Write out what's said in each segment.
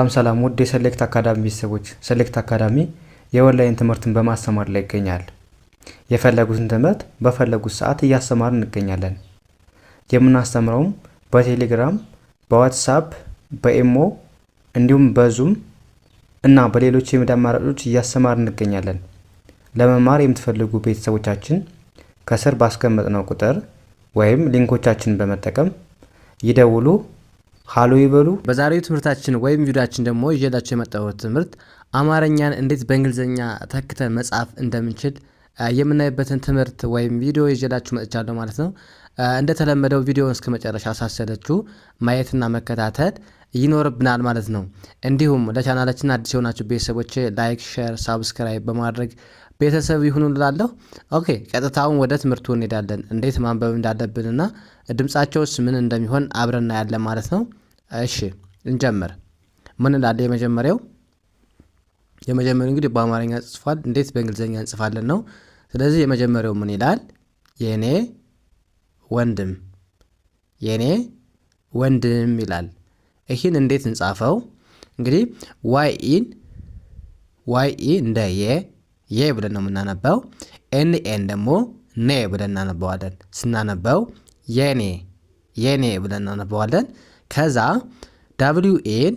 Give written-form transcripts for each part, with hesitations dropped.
ሰላም ውድ የሰሌክት አካዳሚ ቤተሰቦች፣ ሰሌክት አካዳሚ የኦንላይን ትምህርትን በማስተማር ላይ ይገኛል። የፈለጉትን ትምህርት በፈለጉት ሰዓት እያስተማርን እንገኛለን። የምናስተምረውም በቴሌግራም፣ በዋትስአፕ፣ በኢሞ እንዲሁም በዙም እና በሌሎች የሚዲያ አማራጮች እያስተማርን እንገኛለን። ለመማር የምትፈልጉ ቤተሰቦቻችን ከስር ባስቀመጥነው ቁጥር ወይም ሊንኮቻችንን በመጠቀም ይደውሉ፣ ሃሎ ይበሉ። በዛሬው ትምህርታችን ወይም ቪዲዮአችን ደግሞ ይዤላችሁ የመጣሁት ትምህርት አማርኛን እንዴት በእንግሊዘኛ ተክተን መጻፍ እንደምንችል የምናይበትን ትምህርት ወይም ቪዲዮ ይዤላችሁ መጥቻለሁ ማለት ነው። እንደተለመደው ቪዲዮውን እስከ መጨረሻ ሳሰለችሁ ማየትና መከታተል ይኖርብናል ማለት ነው። እንዲሁም ለቻናላችን አዲስ የሆናችሁ ቤተሰቦች ላይክ፣ ሼር፣ ሳብስክራይብ በማድረግ ቤተሰብ ይሁኑ እላለሁ። ኦኬ፣ ቀጥታውን ወደ ትምህርቱ እንሄዳለን። እንዴት ማንበብ እንዳለብንና ድምጻቸውስ ምን እንደሚሆን አብረን እናያለን ማለት ነው። እሺ እንጀምር። ምን ይላል የመጀመሪያው እንግዲህ በአማርኛ ጽፏል፣ እንዴት በእንግሊዘኛ እንጽፋለን ነው። ስለዚህ የመጀመሪያው ምን ይላል? የኔ ወንድም ይላል። ይህን እንዴት እንጻፈው? እንግዲህ ዋይ ኢ እንደ የ ብለን ነው የምናነበው። ኤን ደግሞ ኔ ብለን እናነበዋለን። ስናነበው የኔ ብለን እናነበዋለን። ከዛ ዳብሊው ኤን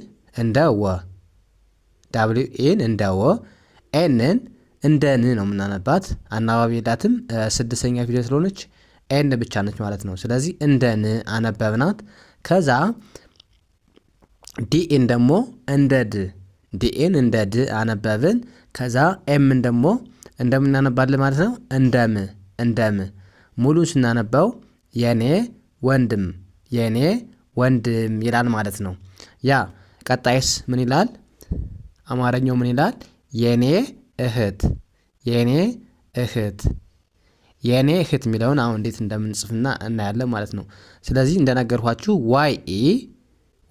እንደ ወ ኤንን እንደ ን ነው የምናነባት። አናባቢ የላትም፣ ስድስተኛ ፊደል ስለሆነች ኤን ብቻ ነች ማለት ነው። ስለዚህ እንደ ን አነበብናት። ከዛ ዲኤን ደግሞ እንደ ድ አነበብን። ከዛ ኤምን ደግሞ እንደምናነባለን ማለት ነው፣ እንደም ሙሉን ስናነበው የኔ ወንድም ይላል ማለት ነው። ያ ቀጣይስ ምን ይላል? አማርኛው ምን ይላል? የኔ እህት የሚለውን አሁን እንዴት እንደምንጽፍና እናያለን ማለት ነው። ስለዚህ እንደነገርኳችሁ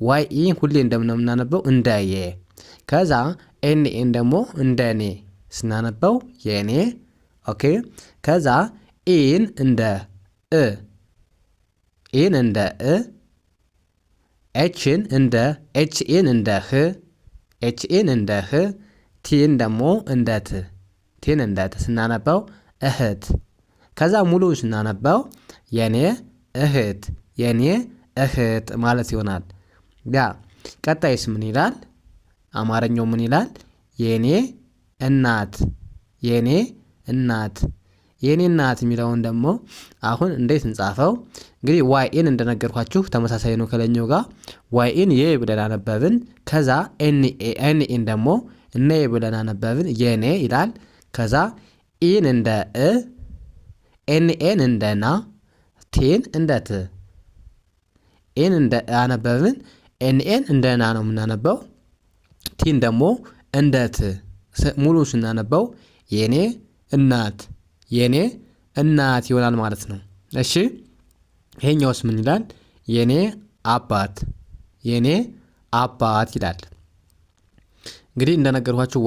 ዋይ ኢ ሁሌ እንደምናነበው እንደ የ። ከዛ ኤን ደግሞ እንደ ኔ ስናነበው የኔ። ኦኬ። ከዛ ኢን እንደ እ ኤችን እንደ ህ ቲን ደግሞ እንደ ት ስናነበው እህት። ከዛ ሙሉ ስናነበው የኔ እህት ማለት ይሆናል። ያ ቀጣይስ ምን ይላል? አማርኛው ምን ይላል? የኔ እናት የሚለውን ደግሞ አሁን እንዴት እንጻፈው? እንግዲህ ዋይኤን እንደነገርኳችሁ ተመሳሳይ ነው ከለኛው ጋር። ዋይኤን የ ብለን አነበብን። ከዛ ኤንኤን ደግሞ እነ ብለን አነበብን፣ የኔ ይላል። ከዛ ኢን እንደ እ፣ ኤንኤን እንደ ና፣ ቴን እንደ ት። ኤን እንደ አነበብን፣ ኤንኤን እንደ ና ነው የምናነበው። ቲን ደግሞ እንደ ት። ሙሉ ስናነበው የኔ እናት ይሆናል ማለት ነው። እሺ ይሄኛውስ ምን ይላል? የኔ አባት ይላል። እንግዲህ እንደነገርኳችሁ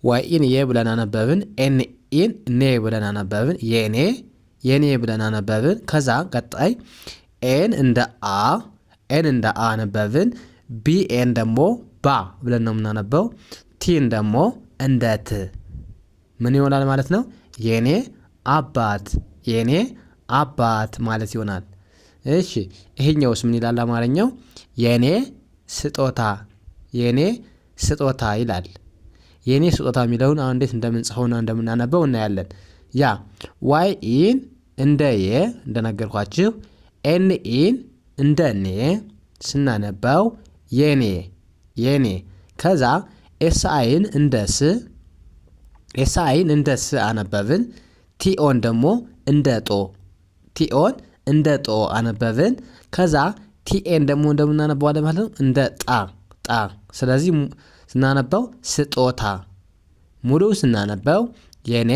ዋይኢን የ ብለን አነበብን፣ ኤንኢን ኔ ብለን አነበብን፣ የኔ ብለን አነበብን። ከዛ ቀጣይ ኤን እንደ አ አነበብን። ቢኤን ደግሞ ባ ብለን ነው የምናነበው። ቲን ደግሞ እንደ ት። ምን ይሆናል ማለት ነው? የኔ አባት ማለት ይሆናል። እሺ ይሄኛውስ ምን ይላል? አማርኛው የኔ ስጦታ ይላል። የኔ ስጦታ የሚለውን አሁን እንዴት እንደምንጽፈውና እንደምናነበው እናያለን። ያ ዋይ ኢን እንደ የ እንደነገርኳችሁ፣ ኤን ኢን እንደ ኔ ስናነበው የኔ። ከዛ ኤስአይን እንደ ስ አነበብን። ቲኦን ደግሞ እንደ ጦ አነበብን። ከዛ ቲኤን ደግሞ እንደምናነበዋለን ማለት ነው፣ እንደ ጣ። ስለዚህ ስናነበው ስጦታ፣ ሙሉ ስናነበው የኔ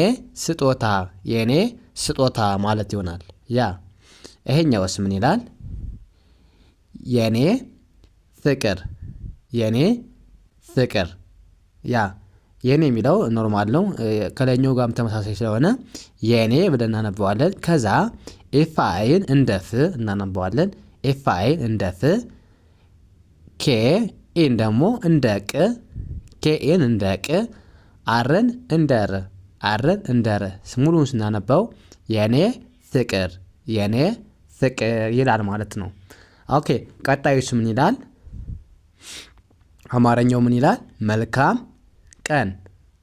ስጦታ ማለት ይሆናል። ያ ይሄኛውስ ምን ይላል? የኔ ፍቅር። ያ የኔ የሚለው ኖርማል ነው፣ ከላይኛው ጋርም ተመሳሳይ ስለሆነ የኔ ብለን እናነበዋለን። ከዛ ኤፍአይን እንደ ፍ እናነበዋለን። ኤፍአይን እንደ ፍ ኬ ኢን ደግሞ እንደ ቅ ኬኤን እንደ ቅ አርን እንደ ር አርን እንደ ር ሙሉን ስናነበው የኔ ፍቅር የኔ ፍቅር ይላል ማለት ነው። ኦኬ ቀጣዩስ ምን ይላል? አማርኛው ምን ይላል? መልካም ቀን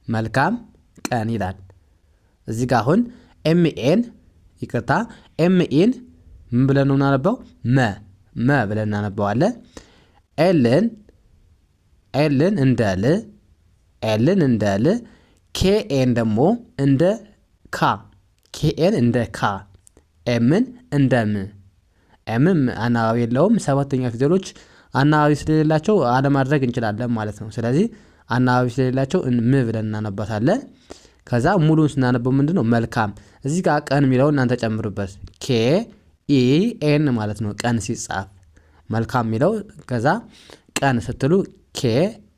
መልካም ቀን ይላል። እዚህ ጋር አሁን ኤምኤን ይቅርታ ኤምኤን ምን ብለን ነው እናነበው? መ ብለን እናነበዋለን። ኤልን እንደ ል ኤልን እንደ ል ኬኤን ደግሞ እንደ ካ ኬኤን እንደ ካ ኤምን እንደ ም ኤምም አናባቢ የለውም። ሰባተኛ ፊደሎች አናባቢ ስለሌላቸው አለማድረግ እንችላለን ማለት ነው። ስለዚህ አናባቢ ስለሌላቸው ም ብለን እናነባታለን። ከዛ ሙሉን ስናነበው ምንድነው? መልካም። እዚህ ጋር ቀን የሚለውን እናንተ ጨምሩበት። ኬ ኢ ኤን ማለት ነው ቀን ሲጻፍ መልካም የሚለው ከዛ ቀን ስትሉ ኬ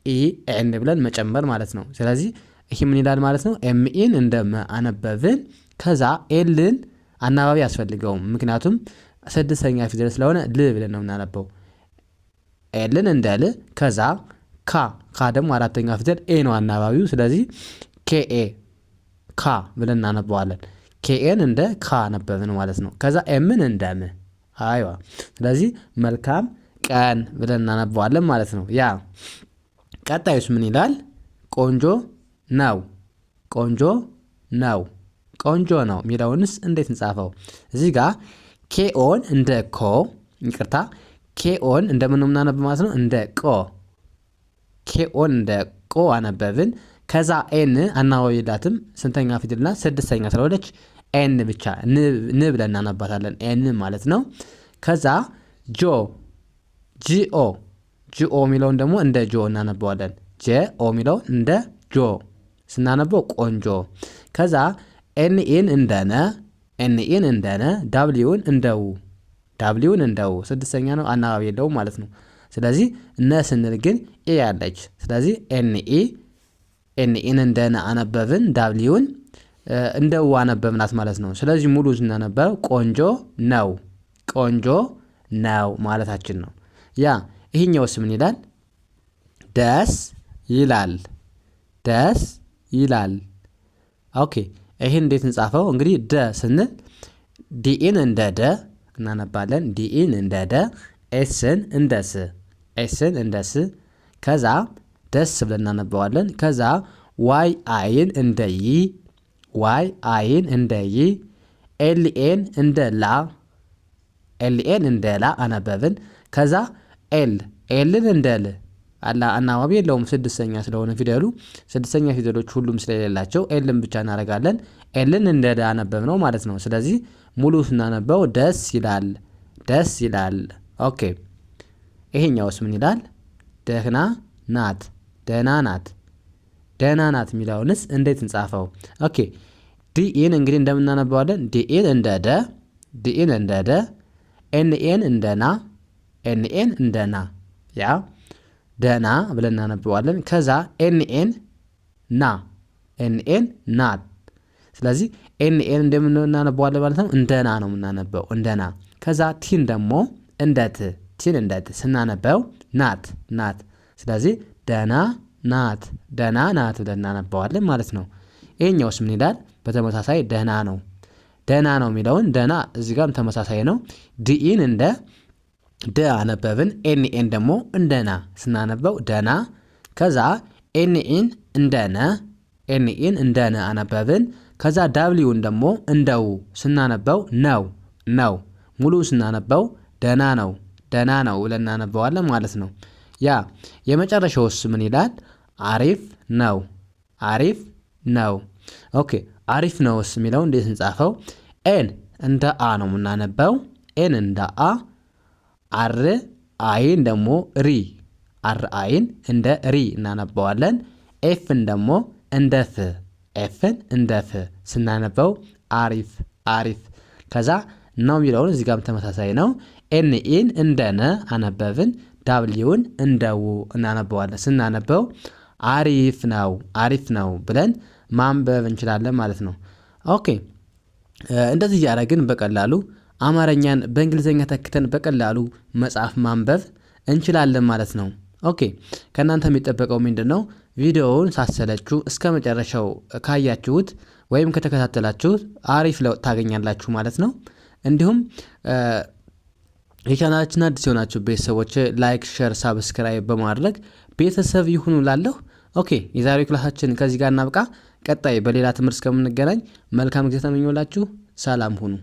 ኢ ኤን ብለን መጨመር ማለት ነው። ስለዚህ ይህ ምን ይላል ማለት ነው? ኤምኢን እንደ መ አነበብን። ከዛ ኤልን አናባቢ አያስፈልገውም፣ ምክንያቱም ስድስተኛ ፊደል ስለሆነ ል ብለን ነው የምናነበው። ኤልን እንደ ል ከዛ ካ ደግሞ አራተኛ ፊደል ኤ ነው አናባቢው። ስለዚህ ኬኤ ካ ብለን እናነበዋለን። ኬኤን እንደ ካ ነበብን ማለት ነው። ከዛ ኤምን እንደ ም አይዋ። ስለዚህ መልካም ቀን ብለን እናነበዋለን ማለት ነው። ያ ቀጣዩስ ምን ይላል? ቆንጆ ነው ቆንጆ ነው ቆንጆ ነው የሚለውንስ እንዴት እንጻፈው? እዚህ ጋር ኬኦን እንደ ኮ ይቅርታ ኬኦን እንደምን ነው የምናነብ ማለት ነው? እንደ ቆ ኬኦን እንደ ቆ አነበብን። ከዛ ኤን አናባቢላትም ስንተኛ ፊደልና ስድስተኛ ስለሆነች ኤን ብቻ ን ብለን እናነባታለን። ኤን ማለት ነው። ከዛ ጂኦ የሚለውን ደግሞ እንደ ጆ እናነበዋለን። ጄኦ የሚለውን እንደ ጆ ስናነበው ቆንጆ። ከዛ ኤንኢን እንደነ ዳብሊውን እንደው ስድስተኛ ነው አናባቢ የለውም ማለት ነው። ስለዚህ እነ ስንል ግን ኤ ያለች። ስለዚህ ኤንኢን እንደነ አነበብን፣ ዳብሊውን እንደው አነበብናት ማለት ነው። ስለዚህ ሙሉ ስናነበው ቆንጆ ነው ማለታችን ነው። ያ ይሄኛውስ ምን ይላል? ደስ ይላል። ኦኬ ይሄን እንዴት እንጻፈው? እንግዲህ ደ ስንል ዲኢን እንደ ደ እናነባለን። ዲኢን እንደ ደ፣ ኤስን እንደ ስ ከዛ ደስ ብለን እናነባዋለን። ከዛ ዋይ አይን እንደ ይ ኤልኤን እንደ ላ አነበብን። ከዛ ኤልን እንደ ል አናባቢ የለውም ስድስተኛ ስለሆነ ፊደሉ ስድስተኛ ፊደሎች ሁሉም ስለሌላቸው ኤልን ብቻ እናደርጋለን። ኤልን እንደ ደ አነበብ ነው ማለት ነው። ስለዚህ ሙሉ ስናነበው ደስ ይላል። ኦኬ ይሄኛውስ ምን ይላል? ደህና ናት የሚለውንስ እንዴት እንጻፈው? ኦኬ ዲኢን እንግዲህ እንደምናነባዋለን። ዲኢን እንደ ደ ኤንኤን እንደ ና ያ ደና ብለን እናነበዋለን። ከዛ ኤንኤን ናት። ስለዚህ ኤንኤን እንደምናነበዋለን ማለት ነው። እንደና ነው የምናነበው እንደና። ከዛ ቲን ደግሞ እንደ ት ስናነበው ናት። ስለዚህ ደና ናት ብለን እናነበዋለን ማለት ነው። ይሄኛውስ ምን ይላል? በተመሳሳይ ደህና ነው የሚለውን ደና እዚህ ጋርም ተመሳሳይ ነው። ዲኢን እንደ ደ አነበብን። ኤንኤን ደግሞ እንደ ና ስናነበው ደና። ከዛ ኤንኢን እንደ ነ አነበብን። ከዛ ዳብሊውን ደግሞ እንደው ስናነበው ነው ሙሉ ስናነበው ደና ነው ብለን እናነበዋለን ማለት ነው። ያ የመጨረሻውስ ምን ይላል? አሪፍ ነው። ኦኬ አሪፍ ነውስ የሚለው እንዴት እንጻፈው? ኤን እንደ አ ነው የምናነበው። ኤን እንደ አ አር አይን ደግሞ አይን እንደ ሪ እናነበዋለን። ኤፍን ደግሞ እንደ ፍ ስናነበው አሪፍ። ከዛ ነው የሚለውን እዚህ ጋርም ተመሳሳይ ነው። ኤንኢን እንደ ነ አነበብን። ዳብሊውን እንደ ው እናነበዋለን። ስናነበው አሪፍ ነው ብለን ማንበብ እንችላለን ማለት ነው። ኦኬ እንደዚህ እያደረግን በቀላሉ አማርኛን በእንግሊዝኛ ተክተን በቀላሉ መጻፍ ማንበብ እንችላለን ማለት ነው። ኦኬ ከእናንተ የሚጠበቀው ምንድነው? ቪዲዮውን ሳሰለችሁ እስከ መጨረሻው ካያችሁት ወይም ከተከታተላችሁት አሪፍ ለውጥ ታገኛላችሁ ማለት ነው። እንዲሁም የቻናላችን አዲስ የሆናችሁ ቤተሰቦች ላይክ፣ ሼር፣ ሳብስክራይብ በማድረግ ቤተሰብ ይሁኑ ላለሁ። ኦኬ የዛሬው ክላሳችን ከዚህ ጋር እናብቃ። ቀጣይ በሌላ ትምህርት እስከምንገናኝ መልካም ጊዜ ተመኞላችሁ። ሰላም ሁኑ።